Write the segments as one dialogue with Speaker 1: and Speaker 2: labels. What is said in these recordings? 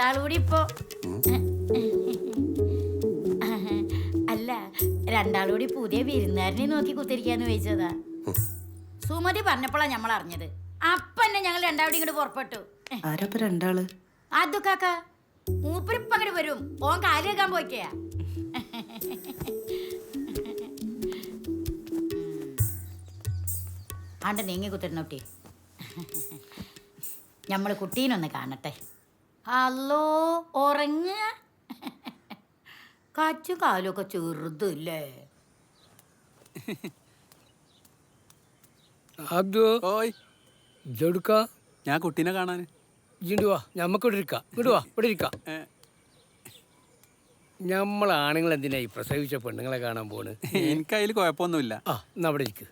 Speaker 1: രണ്ടാളൂടി ഇപ്പോ അല്ല രണ്ടാളൂടി പുതിയ വിരുന്നുകാരനെ നോക്കി കുത്തിരിക്കാന്ന് ചോദിച്ചതാ. സുമതി പറഞ്ഞപ്പോഴാ ഞമ്മൾ അറിഞ്ഞത്. അപ്പന്നെ ഞങ്ങൾ രണ്ടാളും ഇങ്ങോട്ട് പുറപ്പെട്ടു.
Speaker 2: ആരപ്പ രണ്ടാള്?
Speaker 1: അതു കാക്ക മൂപ്പരിപ്പ അങ്ങോട്ട് വരും. ഓൻ കാല് വെക്കാൻ പോയിക്കയാ. ആണ്ട് നീങ്ങി കുത്തിരുന്നോട്ടി. ഞമ്മള് കുട്ടീനൊന്ന് കാണട്ടെ. ഹലോ, ഉറങ്ങ? കച്ചും കാലൊക്കെ ചെറുതല്ലേ?
Speaker 3: ഞാൻ കുട്ടീനെ കാണാൻ.
Speaker 4: നമ്മളാണുങ്ങൾ എന്തിനായി പ്രസവിച്ച പെണ്ണുങ്ങളെ കാണാൻ പോണ്?
Speaker 3: എനിക്കതിൽ കുഴപ്പമൊന്നുമില്ല.
Speaker 4: അവിടെ ഇരിക്ക്.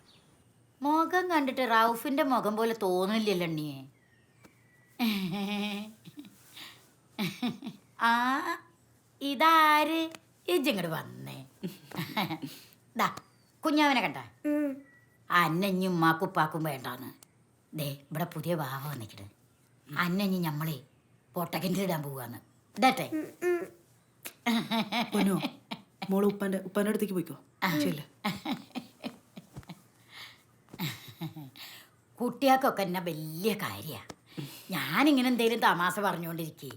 Speaker 1: മുഖം കണ്ടിട്ട് റൌഫിന്റെ മുഖം പോലെ തോന്നില്ലല്ലോ എണ്ണിയെ. ആ ഇതാര്? ഇജ്ജിങ്ങോട്ട് വന്നേ. ദാ കുഞ്ഞാവനെ കണ്ട? അന്നഞ്ഞും ഉമ്മാക്കുപ്പാക്കും വേണ്ടാന്ന്. ദേ ഇവിടെ പുതിയ വാവ വന്നിട്ട് അന്നഞ്ഞ് ഞമ്മളെ പൊട്ടക്കിൻ്റിലിടാൻ പോവാന്ന്. ഇതട്ടെ
Speaker 2: മോള് ഉപ്പാന്റെ അടുത്തേക്ക് പോയിക്കോ.
Speaker 1: കുട്ടികൾക്കൊക്കെ എന്നെ വലിയ കാര്യ. ഞാനിങ്ങനെ എന്തേലും തമാശ പറഞ്ഞുകൊണ്ടിരിക്കേ.